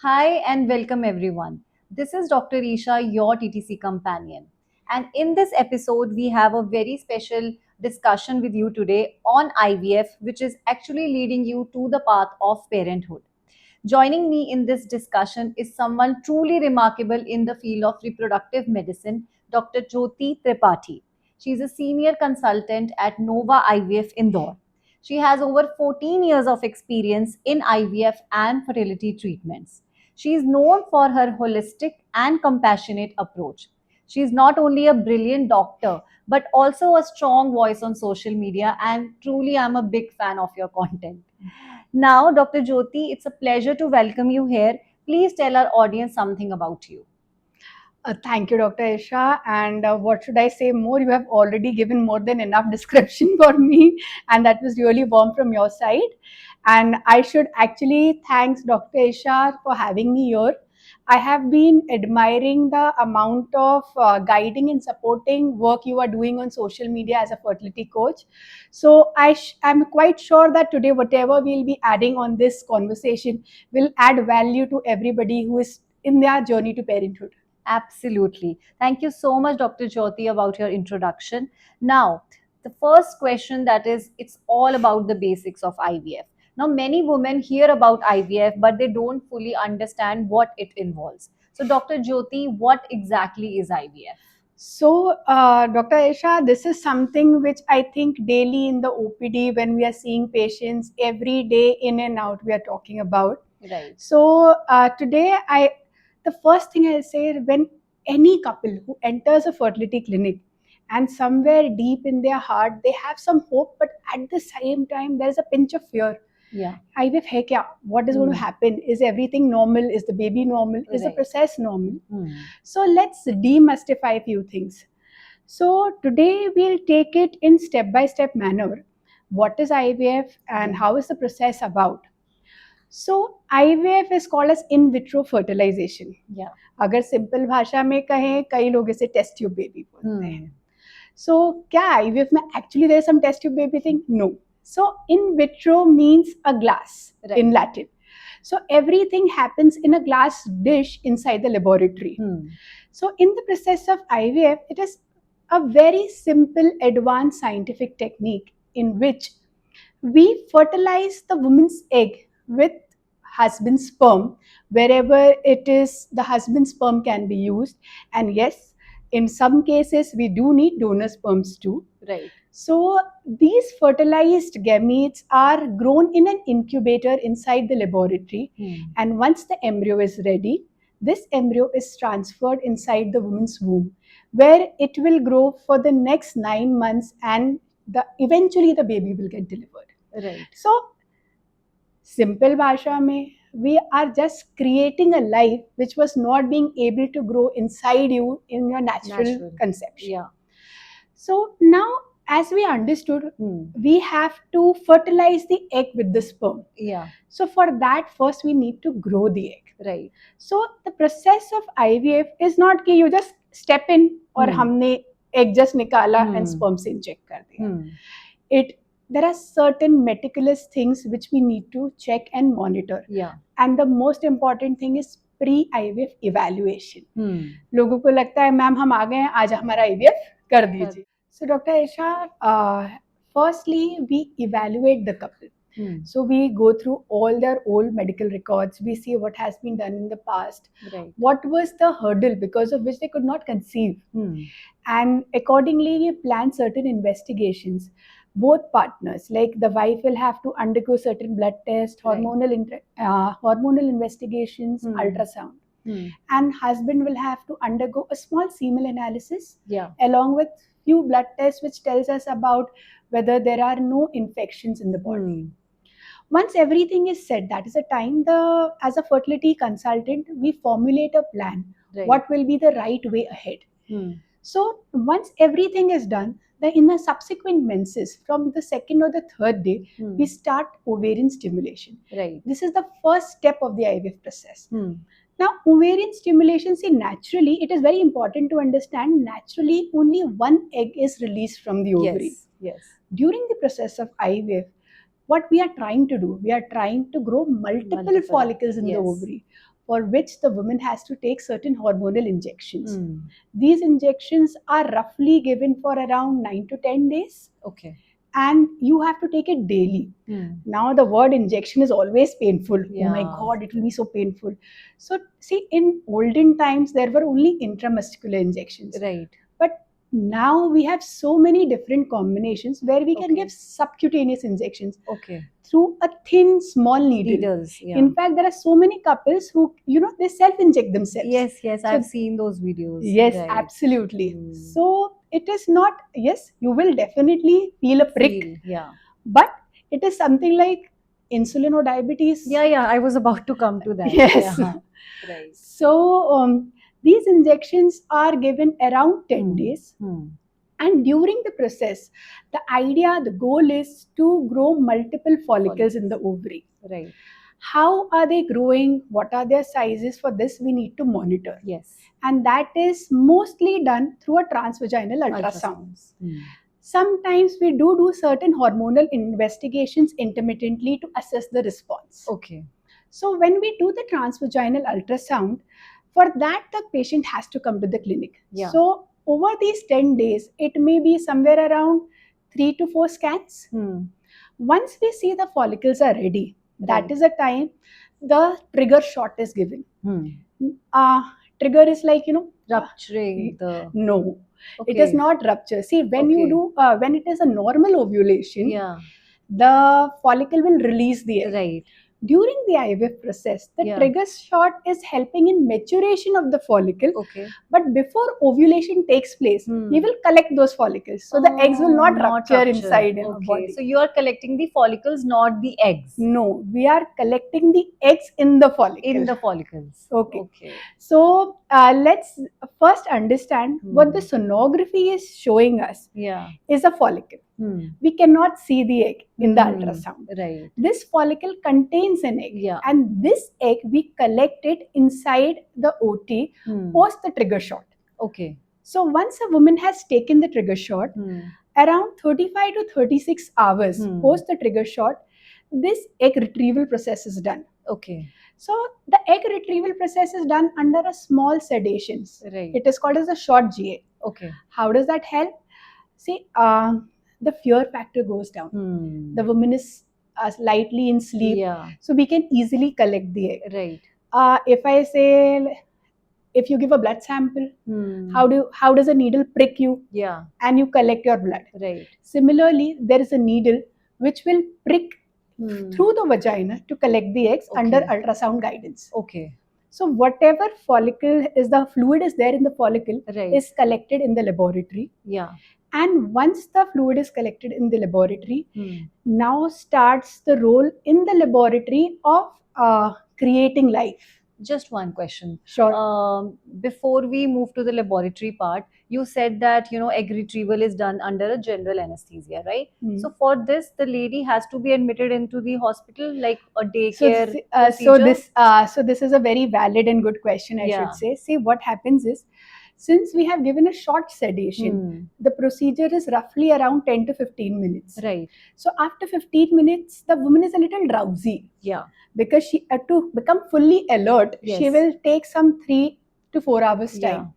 Hi and welcome everyone. This is Dr. Isha, your TTC companion. And in this episode, we have a very special discussion with you today on IVF, which is actually leading you to the path of parenthood. Joining me in this discussion is someone truly remarkable in the field of reproductive medicine, Dr. Jyoti Tripathi. She is a senior consultant at Nova IVF Indore. She has over 14 years of experience in IVF and fertility treatments. She is known for her holistic and compassionate approach. She is not only a brilliant doctor, but also a strong voice on social media, and truly, I'm a big fan of your content. Now, Dr. Jyoti, it's a pleasure to welcome you here. Please tell our audience something about you. Thank you, Dr. Isha. And what should I say more? You have already given more than enough description for me, and that was really warm from your side. And I should actually thanks Dr. Isha for having me here. I have been admiring the amount of guiding and supporting work you are doing on social media as a fertility coach. So I'm quite sure that today, whatever we'll be adding on this conversation will add value to everybody who is in their journey to parenthood. Absolutely. Thank you so much, Dr. Jyoti, about your introduction. Now, the first question that is, it's all about the basics of IVF. Now, many women hear about IVF, but they don't fully understand what it involves. So, Dr. Jyoti, what exactly is IVF? So, Dr. Aisha, this is something which I think daily in the OPD when we are seeing patients every day in and out, we are talking about. Right. So, today, the first thing I'll say is when any couple who enters a fertility clinic and somewhere deep in their heart, they have some hope, but at the same time, there's a pinch of fear. Yeah. IVF hai kya? What is going to happen? Is everything normal? Is the baby normal? Is the Right. process normal? Hmm. So let's demystify a few things. So today we'll take it in step-by-step manner. What is IVF and how is the process about? So IVF is called as in vitro fertilization. Yeah. अगर simple भाषा में कहें कई लोग इसे test tube baby बोलते हैं. So क्या IVF में actually there is some test tube baby thing? No. So in vitro means a glass in Latin. So everything happens in a glass dish inside the laboratory. So in the process of IVF, it is a very simple advanced scientific technique in which we fertilize the woman's egg with husband's sperm. Wherever it is, the husband's sperm can be used. And yes, in some cases, we do need donor sperms too. Right. So these fertilized gametes are grown in an incubator inside the laboratory. And once the embryo is ready, this embryo is transferred inside the woman's womb, where it will grow for the next 9 months, and eventually the baby will get delivered. Right. So, simple bhasha mein, we are just creating a life which was not being able to grow inside you in your natural conception. Yeah. So now, as we understood, we have to fertilize the egg with the sperm. Yeah. So for that, first we need to grow the egg. Right. So the process of IVF is not कि you just step in और हमने egg just निकाला and sperm से inject कर दिया. There are certain meticulous things which we need to check and monitor. Yeah. And the most important thing is pre-IVF evaluation. लोगों को लगता है मैम हम आ गए हैं आज हमारा IVF कर दीजिए. So Dr. Isha, firstly we evaluate the couple. So we go through all their old medical records. We see what has been done in the past. Right. What was the hurdle because of which they could not conceive. And accordingly, we plan certain investigations. Both partners, like the wife will have to undergo certain blood tests, hormonal investigations, ultrasound. And husband will have to undergo a small semen analysis along with few blood tests which tells us about whether there are no infections in the body. Once everything is set, that is the time as a fertility consultant, we formulate a plan. What will be the right way ahead? So once everything is done, then in the subsequent menses, from the second or the third day, we start ovarian stimulation. Right. This is the first step of the IVF process. Now, ovarian stimulation, see, naturally, it is very important to understand, naturally, only one egg is released from the ovary. Yes. During the process of IVF, what we are trying to do, we are trying to grow multiple follicles in the ovary. for which the woman has to take certain hormonal injections. Hmm. These injections are roughly given for around 9 to 10 days. Okay. And you have to take it daily. Hmm. Now the word injection is always painful. Oh my Yeah. God, it will be so painful. So see, in olden times, there were only intramuscular injections. Right. But now we have so many different combinations where we can Okay. give subcutaneous injections Okay. through a thin, small needle. Needles. Yeah. In fact, there are so many couples who, they self-inject themselves. Yes, So- I've seen those videos. Yes, Right. absolutely. Hmm. So it is not, yes, you will definitely feel a prick, Feel, yeah. but it is something like insulin or diabetes. Yeah, I was about to come to that. Yes. Yeah. Right. So these injections are given around 10 days. Hmm. And during the process, the goal is to grow multiple follicles in the ovary. Right. How are they growing? What are their sizes? For this, we need to monitor. Yes. And that is mostly done through a transvaginal ultrasound. Ultrasounds. Hmm. Sometimes we do certain hormonal investigations intermittently to assess the response. Okay. So when we do the transvaginal ultrasound, for that the patient has to come to the clinic. Yeah. So over these 10 days, it may be somewhere around 3 to 4 scans. Hmm. Once we see the follicles are ready, that Right. is the time the trigger shot is given. Hmm. Trigger is like, Rupturing the. no, Okay. it is not rupture. See, when you Okay. do, when it is a normal ovulation, Yeah. the follicle will release the egg. Right. During the IVF process, the Yeah. trigger shot is helping in maturation of the follicle. Okay. But before ovulation takes place, Hmm. we will collect those follicles. So the eggs will not rupture inside in our Okay. body. So you are collecting the follicles, not the eggs. No, we are collecting the eggs in the follicle. In the follicles. Okay. Okay. So let's first understand what the sonography is showing us Yeah. is a follicle. Hmm. We cannot see the egg in the Hmm. ultrasound. Right. This follicle contains an egg, Yeah. and this egg we collect it inside the OT Hmm. post the trigger shot. Okay. So once a woman has taken the trigger shot, Hmm. around 35 to 36 hours Hmm. post the trigger shot, this egg retrieval process is done. Okay. So the egg retrieval process is done under a small sedations. Right. It is called as a short GA. Okay. How does that help? See, the fear factor goes down. Hmm. The woman is slightly in sleep, Yeah. so we can easily collect the egg. Right. If I say, if you give a blood sample, Hmm. how does a needle prick you? Yeah. And you collect your blood. Right. Similarly, there is a needle which will prick Hmm. through the vagina to collect the eggs Okay. under ultrasound guidance. Okay. So whatever follicle is, the fluid is there in the follicle, Right. is collected in the laboratory. Yeah. And once the fluid is collected in the laboratory, Hmm. now starts the role in the laboratory of creating life. Just one question. Sure. Before we move to the laboratory part, you said that egg retrieval is done under a general anesthesia, right? Hmm. So for this, the lady has to be admitted into the hospital, like a So, daycare so procedure. this is a very valid and good question, I Yeah. should say. See, what happens is, since we have given a short sedation, Hmm. the procedure is roughly around 10 to 15 minutes. Right. So after 15 minutes, the woman is a little drowsy, Yeah. because she to become fully alert, she Yes. will take some 3 to 4 hours Yeah. time.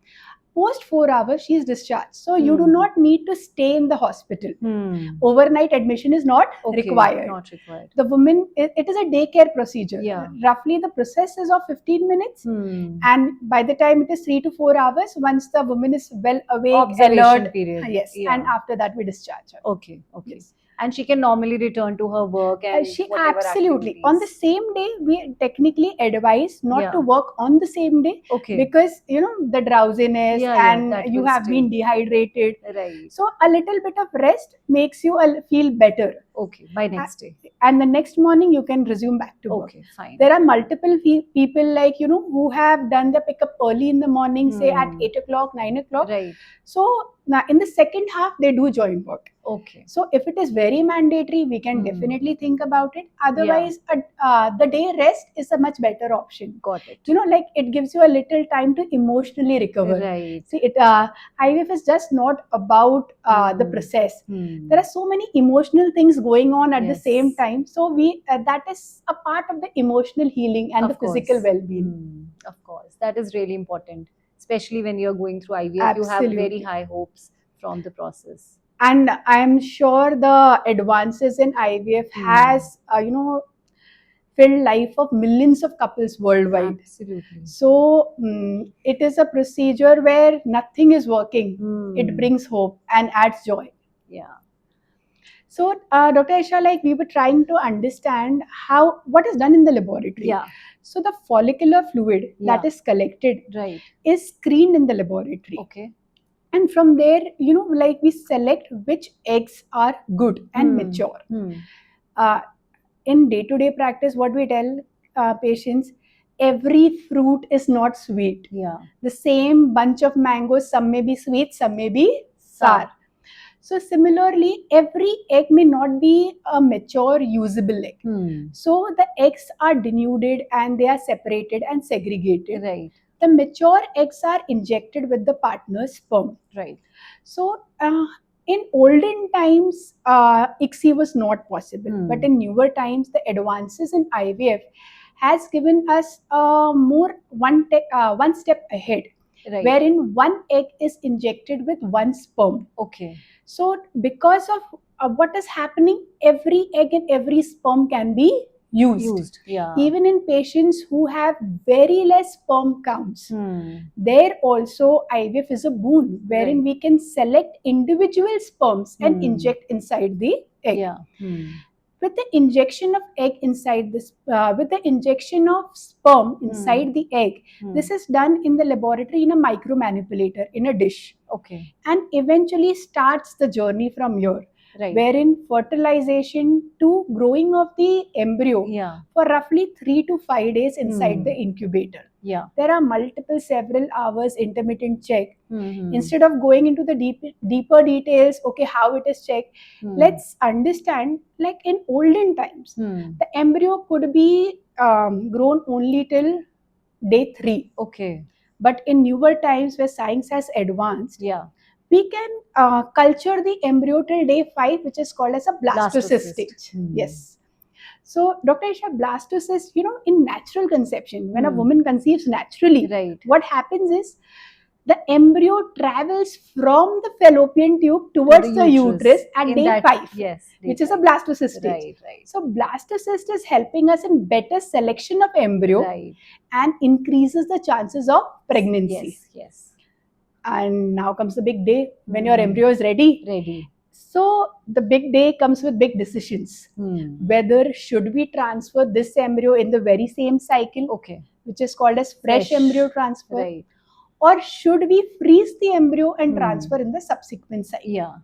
Post 4 hours, she is discharged. So you do Hmm. not need to stay in the hospital. Hmm. Overnight admission is not Okay. required. Not required. The woman, it is a daycare procedure. Yeah. Roughly the process is of 15 minutes. Hmm. And by the time it is 3 to 4 hours, once the woman is well awake, Observation alert, period. yes, Yeah. and after that we discharge her. Okay. Yes. And she can normally return to her work and She whatever absolutely, activities. on the same day, we technically advise not Yeah. to work on the same day, Okay. because the drowsiness, Yeah, and that you will have stay. been dehydrated. Right. So a little bit of rest makes you feel better, Okay. By next day. and the next morning you can resume back to work. Okay. Fine. There are multiple people, like who have done the pickup early in the morning, say at 8 o'clock, 9 o'clock. Right. So now in the second half they do join work. Okay. So if it is very mandatory, we can definitely think about it. Otherwise, the day rest is a much better option. Got it. Like it gives you a little time to emotionally recover. Right. See, IVF is just not about the process. There are so many emotional things going on at the Yes. same time. So we that is a part of the emotional healing and Of the physical course. well-being. That is really important, especially when you're going through IVF. You have very Absolutely. high hopes from the process. And I'm sure the advances in IVF has, filled life of millions of couples worldwide. Absolutely. So it is a procedure where nothing is working. It brings hope and adds joy. Yeah. So, Dr. Isha, like we were trying to understand what is done in the laboratory. Yeah. So the follicular fluid that Yeah. is collected Right. is screened in the laboratory. Okay. And from there, like we select which eggs are good and mature. In day-to-day practice, what we tell patients, every fruit is not sweet. Yeah. The same bunch of mangoes, some may be sweet, some may be sour. So similarly, every egg may not be a mature usable egg. So the eggs are denuded and they are separated and segregated. Right. The mature eggs are injected with the partner's sperm. Right. So in olden times, ICSI was not possible, but in newer times, the advances in IVF has given us one step ahead, Right. wherein one egg is injected with one sperm. Okay. So because of what is happening, every egg and every sperm can be used. Yeah. Even in patients who have very less sperm counts, there also IVF is a boon, wherein Right. we can select individual sperms and inject inside the egg. Yeah. With the injection of egg inside this, with the injection of sperm inside the egg, this is done in the laboratory in a micro manipulator in a dish. Okay. And eventually starts the journey from here. Right. Wherein fertilization to growing of the embryo for roughly 3 to 5 days inside the incubator. Yeah. There are several hours intermittent check. Instead of going into the deeper details, okay, how it is checked, let's understand, like in olden times, the embryo could be grown only till day 3. Okay. But in newer times where science has advanced, we can culture the embryo till day 5, which is called as a blastocyst stage. Yes. So, Dr. Isha, blastocyst, in natural conception, when a woman conceives naturally, what happens is the embryo travels from the fallopian tube towards the uterus at day 5, which is a blastocyst stage. Right. So, blastocyst is helping us in better selection of embryo and increases the chances of pregnancy. Yes. And now comes the big day when your embryo is ready. So the big day comes with big decisions. Whether should we transfer this embryo in the very same cycle, which is called as fresh embryo transfer, or should we freeze the embryo and transfer in the subsequent cycle?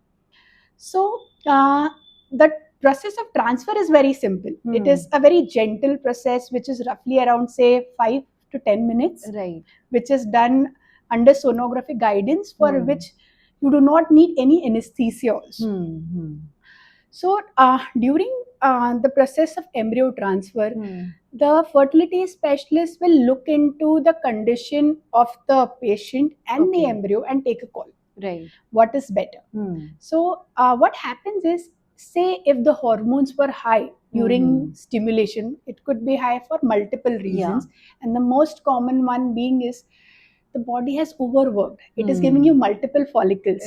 So the process of transfer is very simple. It is a very gentle process, which is roughly around, say, 5 to 10 minutes, which is done under sonographic guidance, for which you do not need any anesthesia also. So during the process of embryo transfer, the fertility specialist will look into the condition of the patient and the embryo and take a call. What is better? So what happens is, say if the hormones were high during stimulation, it could be high for multiple reasons, and the most common one being is the body has overworked. It is giving you multiple follicles.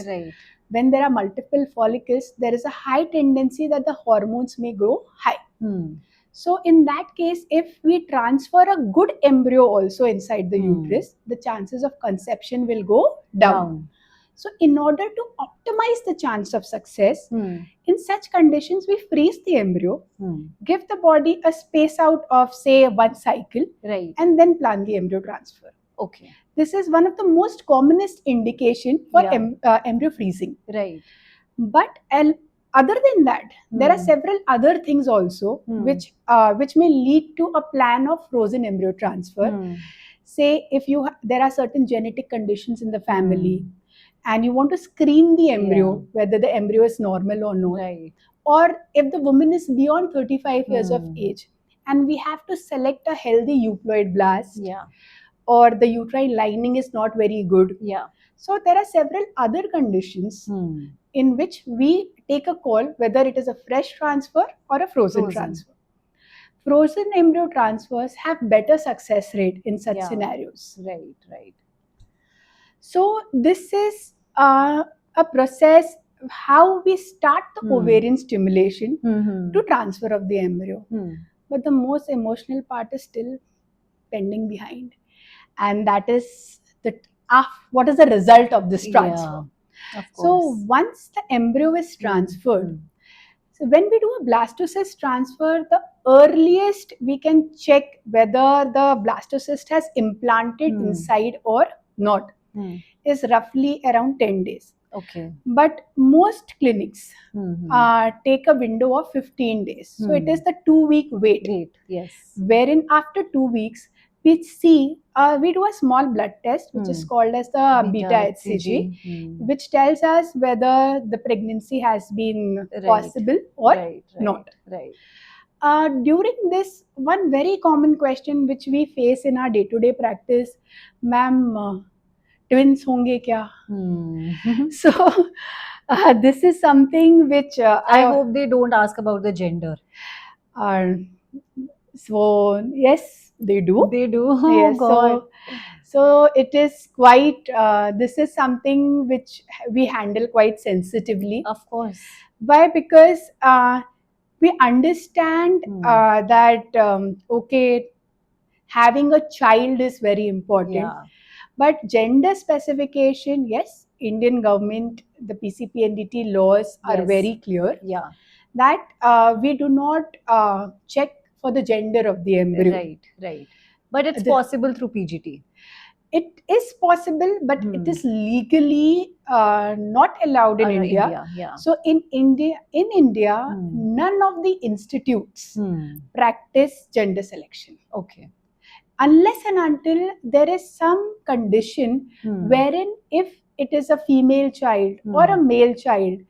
When there are multiple follicles, there is a high tendency that the hormones may grow high. So in that case, if we transfer a good embryo also inside the uterus, the chances of conception will go down. So in order to optimize the chance of success, in such conditions, we freeze the embryo, give the body a space out of, say, 1 cycle, and then plan the embryo transfer. Okay. This is one of the most commonest indication for embryo freezing. But other than that, there are several other things also which may lead to a plan of frozen embryo transfer. Say if there are certain genetic conditions in the family, and you want to screen the embryo whether the embryo is normal or not, or if the woman is beyond 35 years of age, and we have to select a healthy euploid blast, or the uterine lining is not very good. So there are several other conditions in which we take a call whether it is a fresh transfer or a frozen transfer. frozen embryo transfers have better success rate in such Yeah. scenarios. Right, right. So this is a process how we start the ovarian stimulation to transfer of the embryo. But the most emotional part is still pending behind, and that is what is the result of this transfer. Of So course. once the embryo is transferred, so when we do a blastocyst transfer, the earliest we can check whether the blastocyst has implanted inside or not is roughly around 10 days. Okay. But most clinics take a window of 15 days. So it is the 2-week wait. Yes. Wherein after 2 weeks, we see, we do a small blood test, which is called as the beta HCG, which tells us whether the pregnancy has been possible or not. Right. During this, one very common question which we face in our day-to-day practice, ma'am, twins honge kya? So this is something which I hope they don't ask about the gender. So yes, they do. They do. Oh Yes, God. so it is quite. This is something which we handle quite sensitively. Of course. Why? Because we understand that okay, having a child is very important. Yeah. But gender specification, yes, Indian government, the PCPNDT laws are Yes. very clear Yeah. that we do not check for the gender of the embryo. Right. But it's possible through PGT. It is possible, but it is legally not allowed in India. Yeah. So in India, none of the institutes practice gender selection. Okay. Unless and until there is some condition wherein if it is a female child or a male child,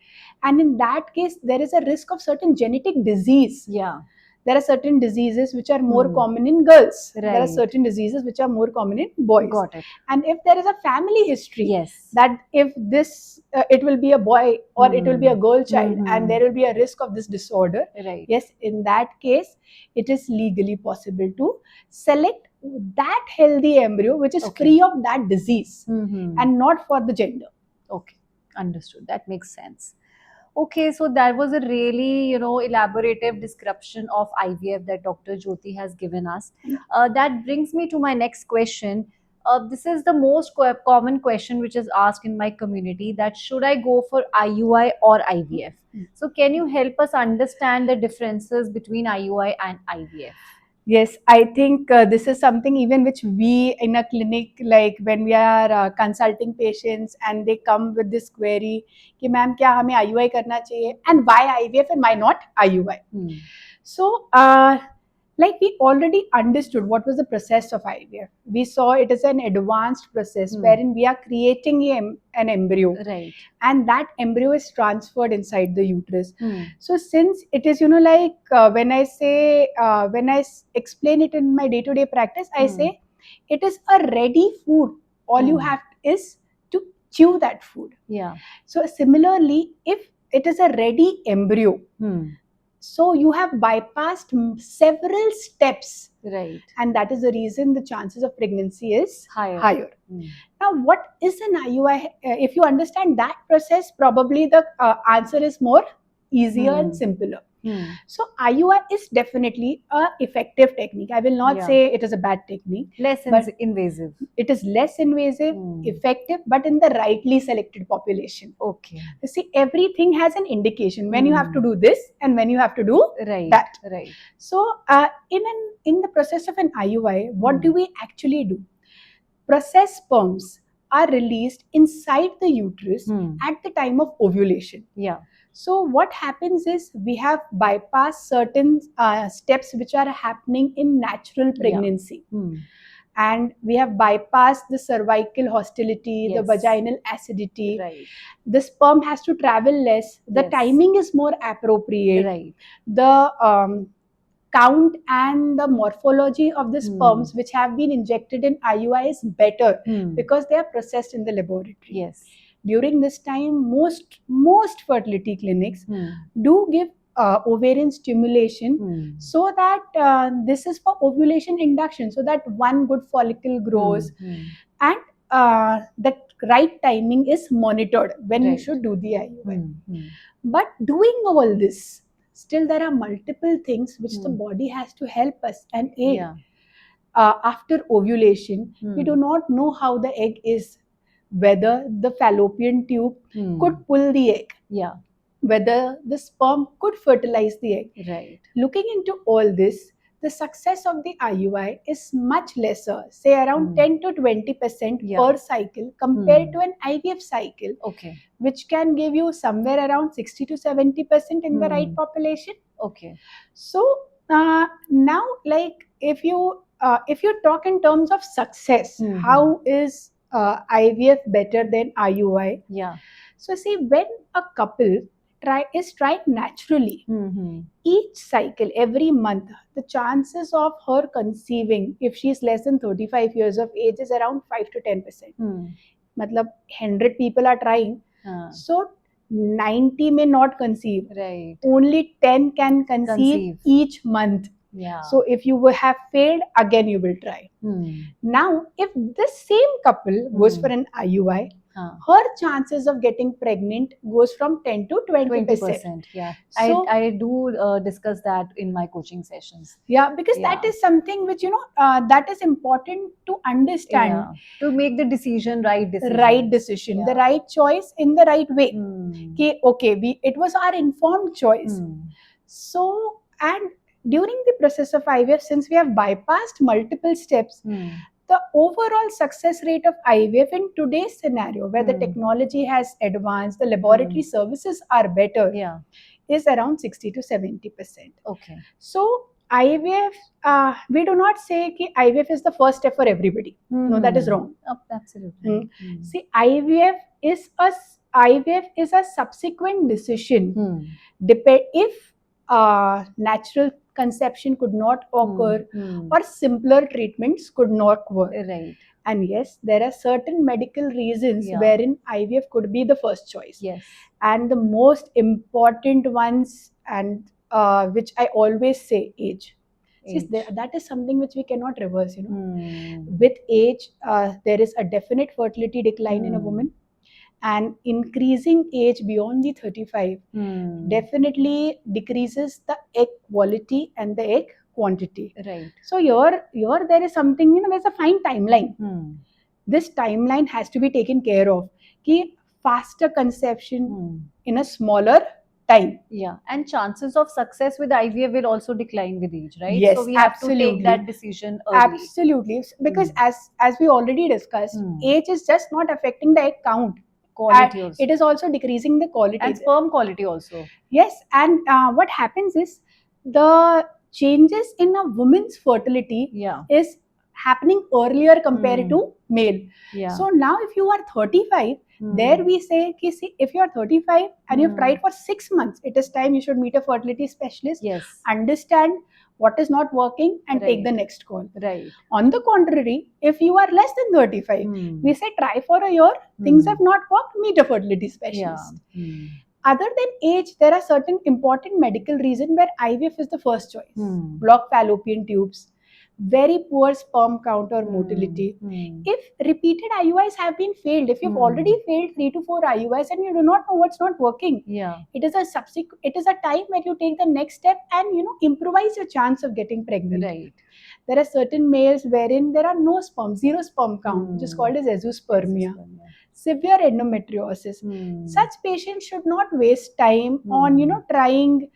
and in that case there is a risk of certain genetic disease. Yeah. There are certain diseases which are more common in girls. Right. There are certain diseases which are more common in boys. Got it. And if there is a family history, yes, that if this it will be a boy or it will be a girl child, and there will be a risk of this disorder. Right. Yes, in that case, it is legally possible to select that healthy embryo which is free of that disease and not for the gender. Okay, understood. That makes sense. Okay, so that was a really, elaborative description of IVF that Dr. Jyoti has given us. That brings me to my next question. This is the most common question which is asked in my community, that should I go for IUI or IVF? So can you help us understand the differences between IUI and IVF? Yes, I think this is something even which we in a clinic, like when we are consulting patients and they come with this query, कि ma'am क्या हमें IUI करना चाहिए, and why IVF and why not IUI? So like we already understood what was the process of IVF. We saw it is an advanced process wherein we are creating an embryo, Right. and that embryo is transferred inside the uterus. So since it is, like when I say, when I explain it in my day-to-day practice, I say it is a ready food. All you have is to chew that food. Yeah. So similarly, if it is a ready embryo, so you have bypassed several steps. Right. And that is the reason the chances of pregnancy is higher. Now, what is an IUI? If you understand that process, probably the answer is more easier and simpler. So IUI is definitely a effective technique. I will not say it is a bad technique. Less invasive. It is less invasive, effective, but in the rightly selected population. Okay. You see, everything has an indication when you have to do this and when you have to do that. Right. So in the process of an IUI, what do we actually do? Processed sperms are released inside the uterus at the time of ovulation. Yeah. So what happens is we have bypassed certain steps which are happening in natural pregnancy. And we have bypassed the cervical hostility, the vaginal acidity. Right. The sperm has to travel less. The timing is more appropriate. Right. The count and the morphology of the sperms which have been injected in IUI is better because they are processed in the laboratory. Yes. During this time, most fertility clinics do give ovarian stimulation, so that this is for ovulation induction, so that one good follicle grows, and the right timing is monitored when you should do the IUI. But doing all this, still there are multiple things which the body has to help us and aid. After ovulation, we do not know how the egg is, whether the fallopian tube could pull the egg, whether the sperm could fertilize the egg. Looking into all this, the success of the IUI is much lesser, say around 10 to 20% per cycle compared to an IVF cycle, which can give you somewhere around 60 to 70% in the right population. So now, like if you talk in terms of success, how is IVF better than IUI? So see, when a couple is tried naturally, each cycle, every month, the chances of her conceiving, if she's less than 35 years of age, is around 5 to 10%. Matlab 100 people are trying, so 90 may not conceive. Only 10 can conceive each month. So if you have failed, again you will try. Now, if this same couple goes for an IUI, her chances of getting pregnant goes from 10 to 20%. So, I do discuss that in my coaching sessions. Because that is something which, that is important to understand. To make the decision, right decision. The right choice in the right way. It was our informed choice. So, and during the process of IVF, since we have bypassed multiple steps, the overall success rate of IVF in today's scenario, where the technology has advanced, the laboratory services are better, is around 60 to 70%. So IVF, we do not say that IVF is the first step for everybody. No, that is wrong. Absolutely. See, IVF is a subsequent decision. If natural conception could not occur, or simpler treatments could not work. And yes, there are certain medical reasons wherein IVF could be the first choice. And the most important ones, and which I always say, age. See, that is something which we cannot reverse. With age, there is a definite fertility decline in a woman. And increasing age beyond the 35 definitely decreases the egg quality and the egg quantity. So here there is something, there's a fine timeline. This timeline has to be taken care of. Faster conception in a smaller time. And chances of success with IVF will also decline with age, right? Yes, so we have absolutely. to take that decision early. Absolutely, because as we already discussed, age is just not affecting the egg count. Quality also. It is also decreasing the quality. And sperm quality also. Yes, and what happens is the changes in a woman's fertility is happening earlier compared to male. So now if you are 35, there we say, see, if you are 35 and you've tried for 6 months, it is time you should meet a fertility specialist, understand what is not working, and take the next call. On the contrary, if you are less than 35, we say try for a year, things have not worked, meet a fertility specialist. Other than age, there are certain important medical reasons where IVF is the first choice. Blocked fallopian tubes, very poor sperm count or motility. If repeated IUIs have been failed, if you've already failed 3 to 4 IUIs and you do not know what's not working, it is a time where you take the next step and improvise your chance of getting pregnant. There are certain males wherein there are no sperm, zero sperm count, which is called as azoospermia. Severe endometriosis. Such patients should not waste time on trying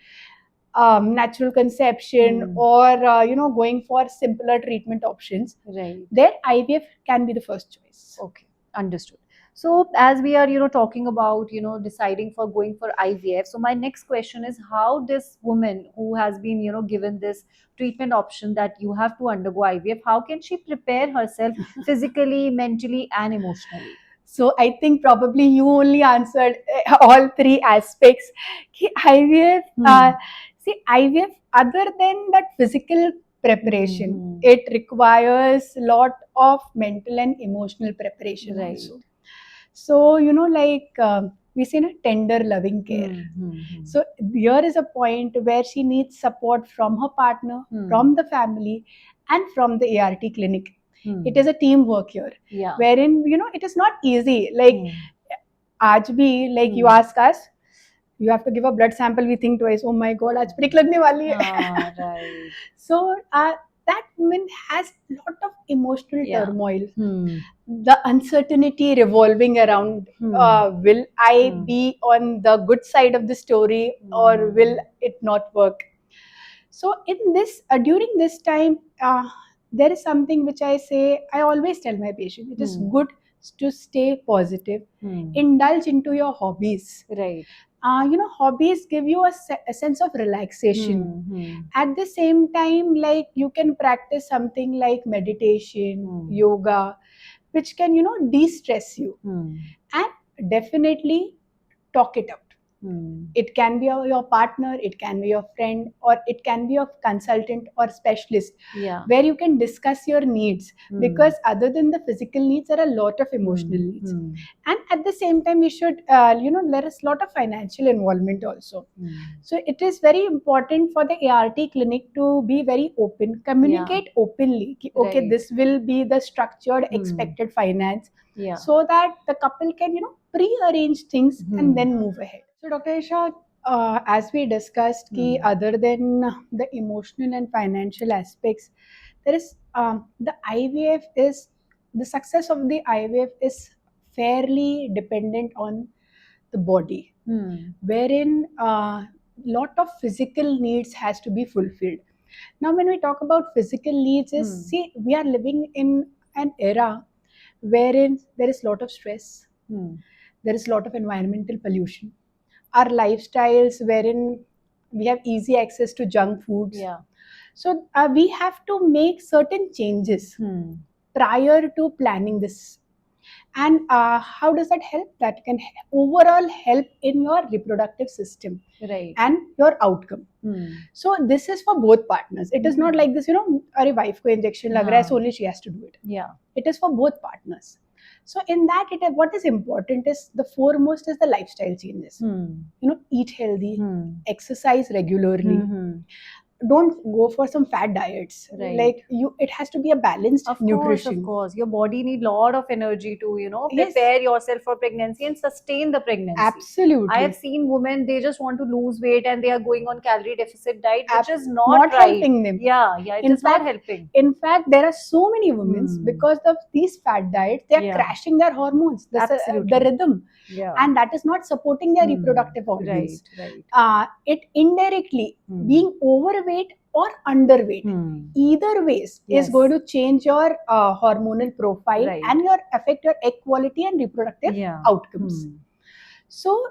natural conception or going for simpler treatment options. Their IVF can be the first choice. Okay, understood. So as we are talking about deciding for going for IVF, so my next question is, how this woman who has been given this treatment option that you have to undergo IVF, how can she prepare herself physically, mentally, and emotionally? So I think probably you only answered all three aspects. IVF, IVF, other than that physical preparation, it requires a lot of mental and emotional preparation also. So we say, tender loving care. Mm-hmm. So here is a point where she needs support from her partner, from the family, and from the ART clinic. It is a teamwork here, Yeah. wherein it is not easy. Like आज भी, like you ask us, you have to give a blood sample, we think twice, oh my god, आज prick लगने वाली है. Right. So that woman has a lot of emotional Yeah. turmoil. The uncertainty revolving around, will I be on the good side of the story, or will it not work? So in this, during this time, there is something which I always tell my patient, it is good to stay positive, indulge into your hobbies. Right. Hobbies give you a sense of relaxation. At the same time, like, you can practice something like meditation, yoga, which can, de-stress you. And definitely talk it out. It can be your partner, it can be your friend, or it can be a consultant or specialist, where you can discuss your needs. Because other than the physical needs, there are a lot of emotional needs. And at the same time, we should, there is a lot of financial involvement also. So it is very important for the ART clinic to be very open, communicate openly. Okay, Right. this will be the structured expected finance, so that the couple can, pre-arrange things and then move ahead. So Dr. Isha, as we discussed, ki other than the emotional and financial aspects, there is, the success of the IVF is fairly dependent on the body, wherein lot of physical needs has to be fulfilled. Now, when we talk about physical needs, see, we are living in an era wherein there is lot of stress, there is lot of environmental pollution, our lifestyles wherein we have easy access to junk foods. So we have to make certain changes prior to planning this. And how does that help? That can overall help in your reproductive system, Right. and your outcome. So this is for both partners. It is not like this, अरे wife को injection लग रहा है, so only she has to do it. It is for both partners. So in that, what is important is, the foremost is the lifestyle changes. Eat healthy, exercise regularly. Don't go for some fat diets. Right. Like, it has to be a balanced nutrition. Of course, your body need lot of energy to prepare yourself for pregnancy and sustain the pregnancy. Absolutely. I have seen women, they just want to lose weight and they are going on calorie deficit diet, which is not not right. helping them. It is not helping. In fact, there are so many women, because of these fat diets, they are crashing their hormones, the rhythm, and that is not supporting their reproductive organs. Right. It indirectly, being overweight or underweight, either ways, is going to change your hormonal profile, and affect your egg quality and reproductive outcomes. So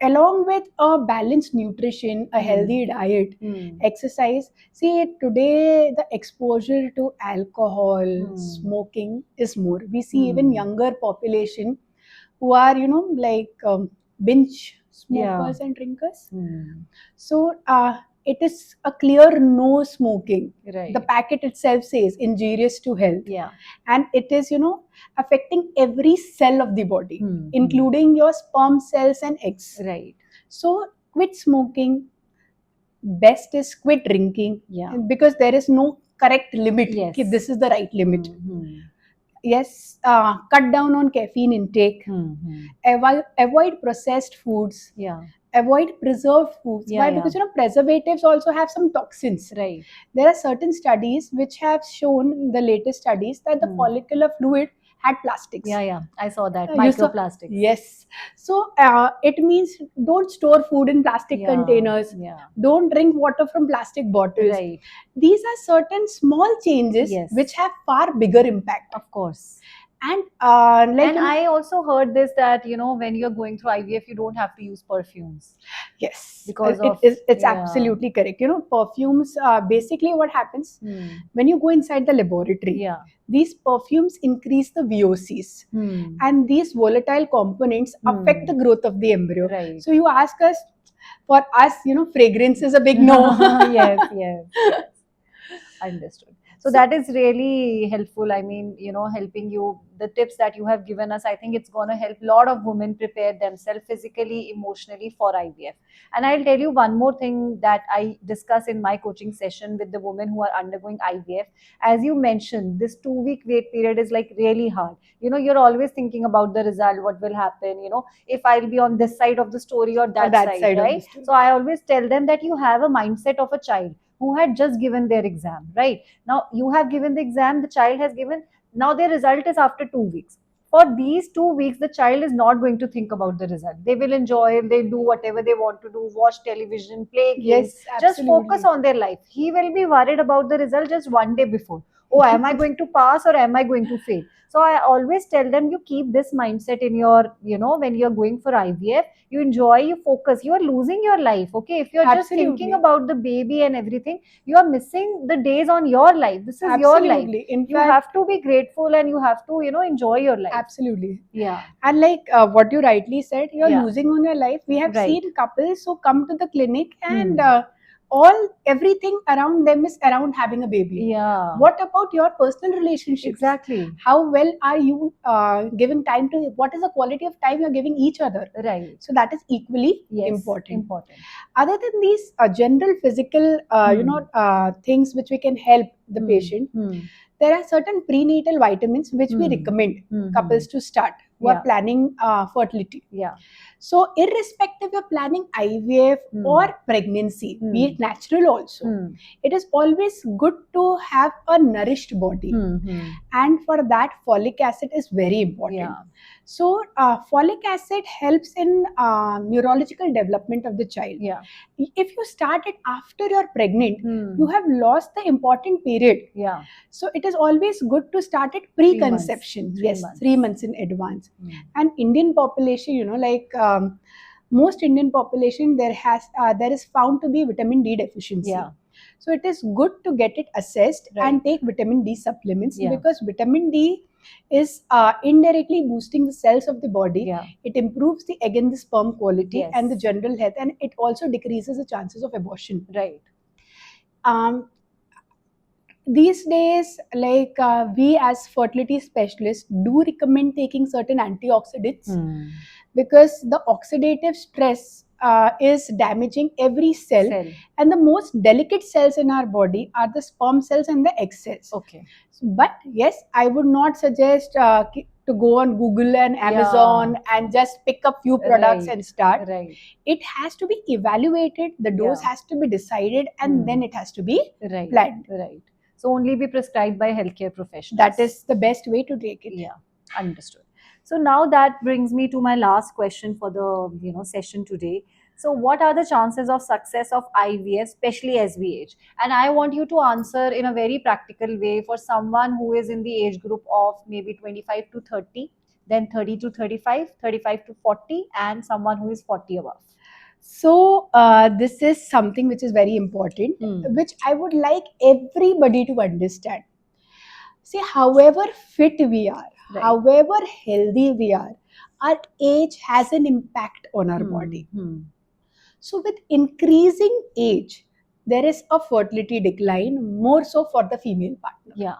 along with a balanced nutrition, a healthy diet, exercise, see, today the exposure to alcohol, smoking is more. We see even younger population who are, binge smokers and drinkers. So it is a clear no smoking. Right. The packet itself says injurious to health. And it is, affecting every cell of the body, including your sperm cells and eggs. Right. So quit smoking. Best is quit drinking. Because there is no correct limit. Okay, this is the right limit. Yes, cut down on caffeine intake. Avoid processed foods. Avoid preserved foods. Why? Because preservatives also have some toxins. Right. There are certain studies which have shown, the latest studies, that the follicular fluid had plastics. I saw that. Microplastics. Yes. So it means, don't store food in plastic containers. Don't drink water from plastic bottles. Right. These are certain small changes which have far bigger impact. Of course. And I also heard this, that when you're going through IVF, you don't have to use perfumes. Yes, because it's absolutely correct. Perfumes, basically what happens when you go inside the laboratory, these perfumes increase the VOCs, and these volatile components affect the growth of the embryo. Right. So you ask us, for us, fragrance is a big no. Yes. Understood. So that is really helpful. I mean, helping you, the tips that you have given us, I think it's going to help a lot of women prepare themselves physically, emotionally for IVF. And I'll tell you one more thing that I discuss in my coaching session with the women who are undergoing IVF. As you mentioned, this 2 week wait period is like really hard. You're always thinking about the result, what will happen, if I'll be on this side of the story or Or that that side, side of the right? story. So I always tell them that you have a mindset of a child who had just given their exam, right? Now you have given the exam, the child has given, now their result is after 2 weeks. For these 2 weeks, the child is not going to think about the result. They will enjoy, they do whatever they want to do, watch television, play games, Yes, just focus absolutely. on their life. He will be worried about the result just one day before. Oh, am I going to pass or am I going to fail? So I always tell them, you keep this mindset in your, when you're going for IVF, you enjoy, you focus, you are losing your life. Okay, if you're just thinking Absolutely. about the baby and everything, you are missing the days on your life. This is your life. Absolutely. In You fact, have to be grateful and you have to, enjoy your life. absolutely. Yeah. And like what you rightly said, you're Yeah. losing on your life. We have Right. seen couples who come to the clinic and Hmm. everything around them is around having a baby. Yeah. What about your personal relationships? Exactly. How well are you giving time to, what is the quality of time you're giving each other? Right. So that is equally Yes. important. Important. Other than these general physical things which we can help the patient, Hmm. there are certain prenatal vitamins which we Hmm. recommend Hmm. couples to start who are Yeah. planning fertility. Yeah. So irrespective of planning IVF or Hmm. pregnancy, Hmm. be it natural also, Hmm. it is always good to have a nourished body. Hmm. And for that, folic acid is very important. Yeah. So folic acid helps in neurological development of the child. Yeah. If you start it after you're pregnant, Hmm. you have lost the important period. Yeah. So it is always good to start it 3 months. pre-conception. 3 Yes, months. 3 months in advance. Hmm. And Indian population, most Indian population, there is found to be vitamin D deficiency. Yeah. So it is good to get it assessed Right. and take vitamin D supplements, Yeah. because vitamin D is indirectly boosting the cells of the body. Yeah. It improves the sperm quality Yes. and the general health, and it also decreases the chances of abortion. Right. Um, these days, we as fertility specialists do recommend taking certain antioxidants, Hmm. because the oxidative stress is damaging every cell, Cell. and the most delicate cells in our body are the sperm cells and the egg cells. Okay. But yes, I would not suggest to go on Google and Amazon and just pick up few products Right. and start. Right. It has to be evaluated, the dose Yeah. has to be decided, and then it has to be Right. planned. Right. So only be prescribed by healthcare professionals. That is the best way to take it. Yeah, understood. So now that brings me to my last question for the session today. So what are the chances of success of IVF, especially as we age? And I want you to answer in a very practical way for someone who is in the age group of maybe 25 to 30, then 30 to 35, 35 to 40, and someone who is 40 above. So this is something which is very important, which I would like everybody to understand. See, however fit we are, Right. however healthy we are, our age has an impact on our body. So with increasing age, there is a fertility decline, more so for the female partner. Yeah.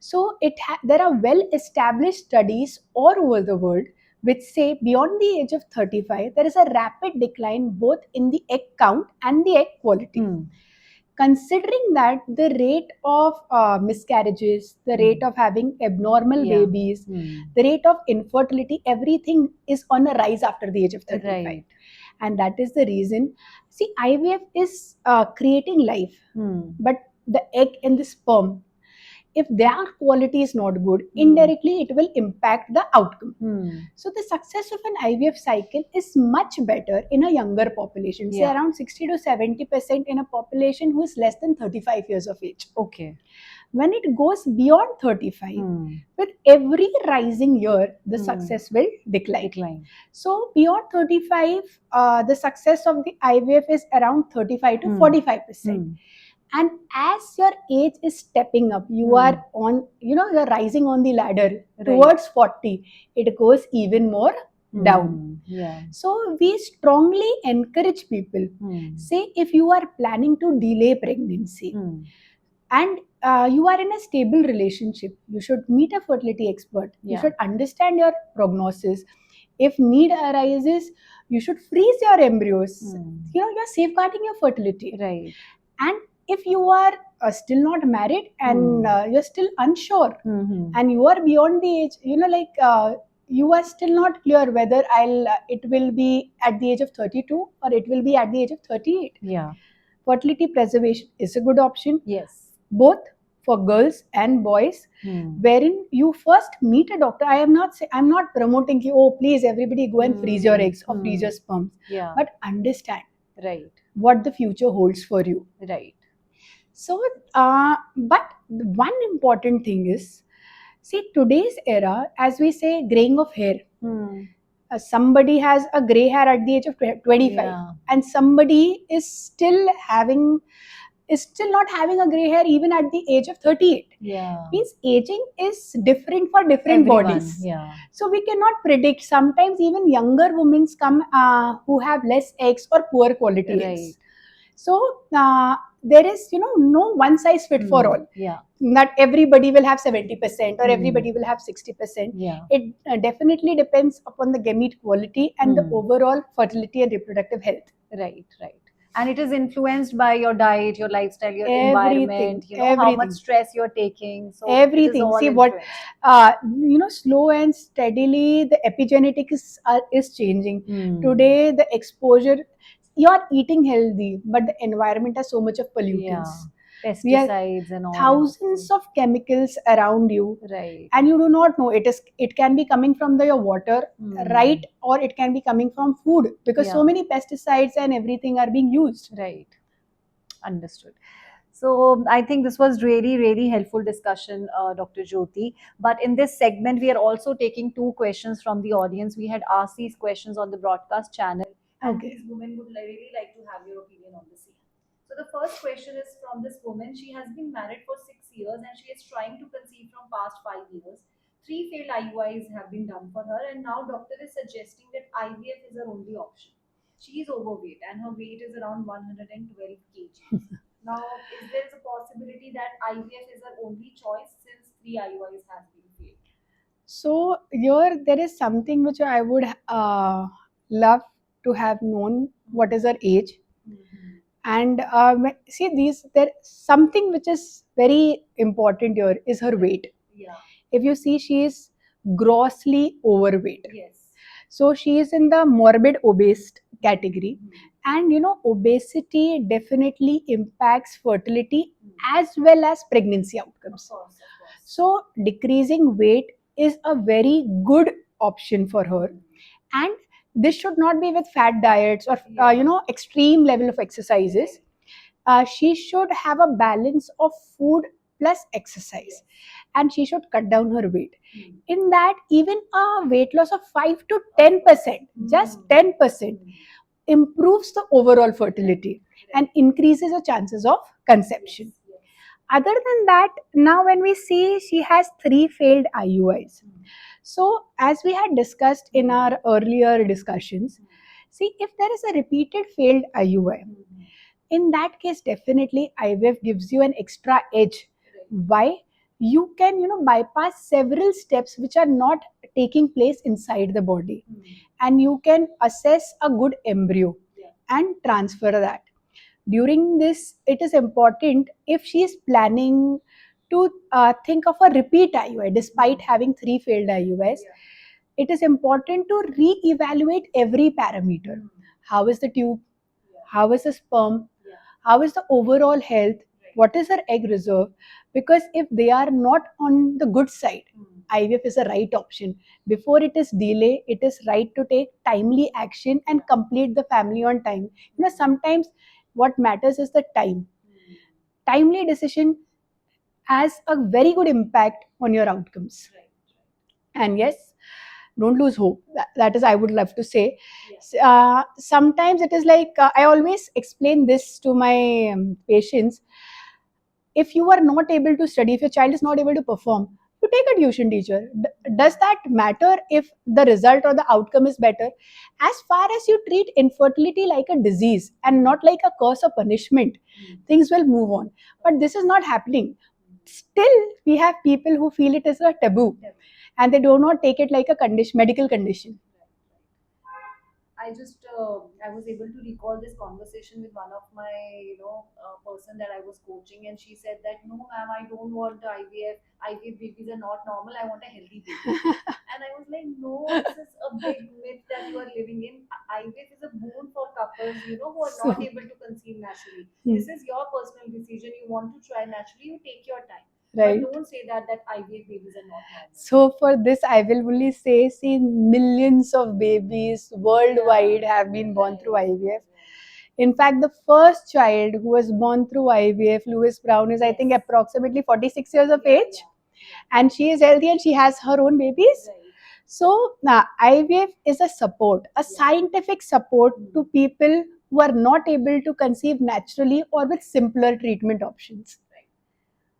So there are well-established studies all over the world which say beyond the age of 35, there is a rapid decline both in the egg count and the egg quality. Considering that the rate of miscarriages, the rate of having abnormal babies, the rate of infertility, everything is on a rise after the age of 35. Right. And that is the reason. See, IVF is creating life, but the egg and the sperm, if their quality is not good, indirectly it will impact the outcome. So the success of an IVF cycle is much better in a younger population, say around 60 to 70% in a population who is less than 35 years of age. Okay. When it goes beyond 35, with every rising year, the success will decline. So beyond 35, the success of the IVF is around 35 to 45%. And as your age is stepping up, you are on, you're rising on the ladder towards 40, it goes even more down. Yeah. So we strongly encourage people, say if you are planning to delay pregnancy, and you are in a stable relationship, you should meet a fertility expert. You Yeah. should understand your prognosis. If need arises, you should freeze your embryos. You're safeguarding your fertility. Right. And if you are still not married and you're still unsure, and you are beyond the age, you are still not clear whether it will be at the age of 32 or it will be at the age of 38. Yeah. Fertility preservation is a good option, Yes. both for girls and boys, wherein you first meet a doctor. I'm not promoting you, oh please everybody go and freeze your eggs or freeze your sperms. Yeah. But understand Right. what the future holds for you. Right. So, but one important thing is, see, today's era, as we say, graying of hair. Somebody has a gray hair at the age of 25, Yeah. and somebody is still not having a gray hair even at the age of 38. Yeah. Means aging is different for different Everyone. bodies. Yeah. So we cannot predict. Sometimes even younger women come who have less eggs or poor quality Right. eggs. So there is, no one size fit for all. Yeah. Not everybody will have 70% or everybody will have 60%. Yeah. It definitely depends upon the gamete quality and the overall fertility and reproductive health. Right. Right. And it is influenced by your diet, your lifestyle, your Everything, environment, how much stress you're taking. So everything. it is all See influenced. slow and steadily the epigenetics is changing. Today the exposure, you're eating healthy, but the environment has so much of pollutants. We have Pesticides and all. thousands of chemicals around you, Right. and you do not know. It can be coming from your water, right, or it can be coming from food, because so many pesticides and everything are being used. Right. Understood. So I think this was really, really helpful discussion, Dr. Jyoti. But in this segment, we are also taking two questions from the audience. We had asked these questions on the broadcast channel, and Okay. these women would really like to have your opinion on the same. So the first question is from this woman. She has been married for 6 years and she is trying to conceive from past 5 years. 3 failed IUIs have been done for her, and now doctor is suggesting that IVF is her only option. She is overweight and her weight is around 112 kg. Now, is there a possibility that IVF is her only choice since 3 IUIs have been failed? So here there is something which I would love to have known. What is her age? And see, there something which is very important here is her weight. Yeah. If you see, she is grossly overweight. Yes. So she is in the morbid obese category. And obesity definitely impacts fertility as well as pregnancy outcomes. Of course. So decreasing weight is a very good option for her. And this should not be with fat diets or extreme level of exercises. She should have a balance of food plus exercise, and she should cut down her weight. In that, even a weight loss of 5 to 10%, just 10%, improves the overall fertility and increases the chances of conception. Other than that, now when we see she has 3 failed IUIs. So as we had discussed in our earlier discussions, see, if there is a repeated failed IUI, in that case definitely IVF gives you an extra edge. Why? You can bypass several steps which are not taking place inside the body, and you can assess a good embryo and transfer that. During this, it is important, if she is planning to think of a repeat IUI despite having 3 failed IUIs, it is important to re-evaluate every parameter. How is the tube? How is the sperm? How is the overall health? What is her egg reserve? Because if they are not on the good side, IVF is a right option. Before it is delay, it is right to take timely action and complete the family on time. Sometimes what matters is the time. Timely decision has a very good impact on your outcomes. And yes, don't lose hope. That is, I would love to say. Sometimes it is like, I always explain this to my patients. If you are not able to study, if your child is not able to perform, you take a tuition teacher. Does that matter if the result or the outcome is better? As far as you treat infertility like a disease and not like a curse or punishment, things will move on. But this is not happening. still we have people who feel it is a taboo, and they do not take it like a condition, medical condition. I was able to recall this conversation with one of my, person that I was coaching, and she said that no, ma'am, I don't want the IVF. IVF babies are not normal. I want a healthy baby. And I was like, no, this is a big myth that you are living in. IVF is a boon for couples, who are So, not able to conceive naturally. hmm, This is your personal decision. You want to try naturally, you take your time. right. But don't say that IVF babies are not normal. So for this, I will only say, see, millions of babies worldwide have been born through IVF. In fact, the first child who was born through IVF, Louis Brown, is I think approximately 46 years of age, and she is healthy and she has her own babies. So IVF is a support, a scientific support to people who are not able to conceive naturally or with simpler treatment options.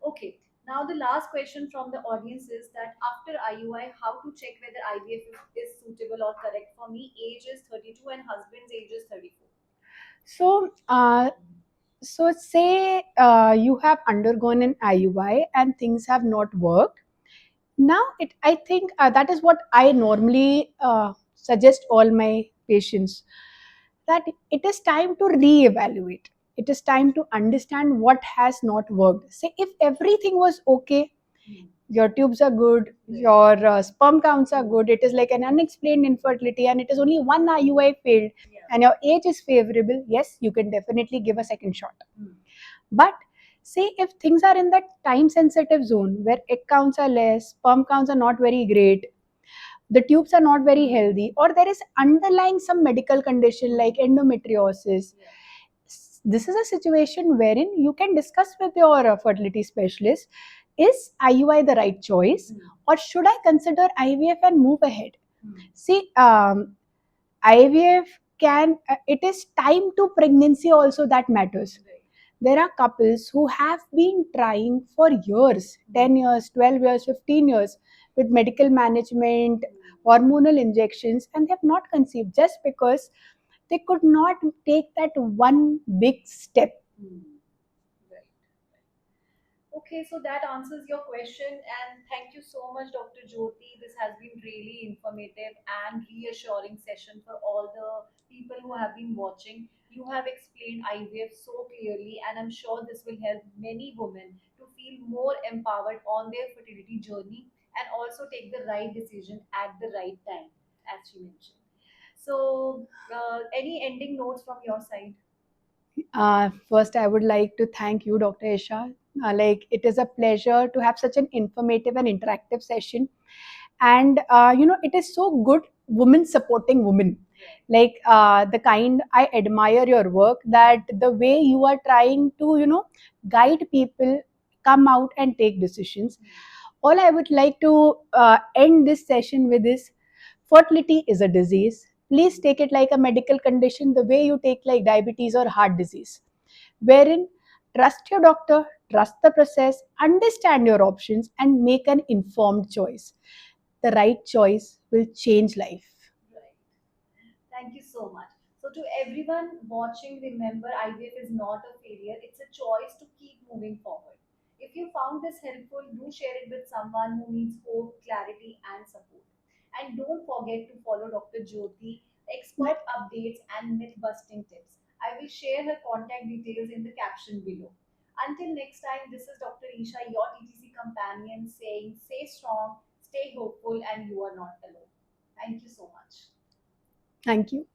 Okay. Now the last question from the audience is that after IUI, how to check whether IVF is suitable or correct for me? Age is 32 and husband's age is 34. So, so say you have undergone an IUI and things have not worked. Now, I think that is what I normally suggest all my patients, that it is time to reevaluate. It is time to understand what has not worked. Say if everything was okay, your tubes are good, your sperm counts are good, it is like an unexplained infertility, and it is only one IUI failed, and your age is favorable, yes, you can definitely give a second shot. But say if things are in that time sensitive zone where egg counts are less, sperm counts are not very great, the tubes are not very healthy, or there is underlying some medical condition like endometriosis, this is a situation wherein you can discuss with your fertility specialist, is IUI the right choice, or should I consider IVF and move ahead? See, IVF can, it is time to pregnancy also that matters. There are couples who have been trying for years, 10 years, 12 years, 15 years, with medical management, hormonal injections, and they have not conceived just because they could not take that one big step. Okay, so that answers your question, and thank you so much, Dr. Jyoti. This has been really informative and reassuring session for all the people who have been watching. You have explained IVF so clearly, and I'm sure this will help many women to feel more empowered on their fertility journey and also take the right decision at the right time, as she mentioned. So, any ending notes from your side? First, I would like to thank you, Dr. Isha. Like, it is a pleasure to have such an informative and interactive session. And, it is so good, women supporting women. Like, the kind, I admire your work, that the way you are trying to, guide people come out and take decisions. All I would like to end this session with is, fertility is a disease. Please take it like a medical condition, the way you take like diabetes or heart disease, wherein trust your doctor, trust the process, understand your options, and make an informed choice. The right choice will change life. Right. Thank you so much. So, to everyone watching, remember IVF is not a failure, it's a choice to keep moving forward. If you found this helpful, do share it with someone who needs hope, clarity, and support. And don't forget to follow Dr. Jyoti, expert updates, and myth busting tips. I will share her contact details in the caption below. Until next time, this is Dr. Isha, your TTC companion, saying stay strong, stay hopeful, and you are not alone. Thank you so much. Thank you.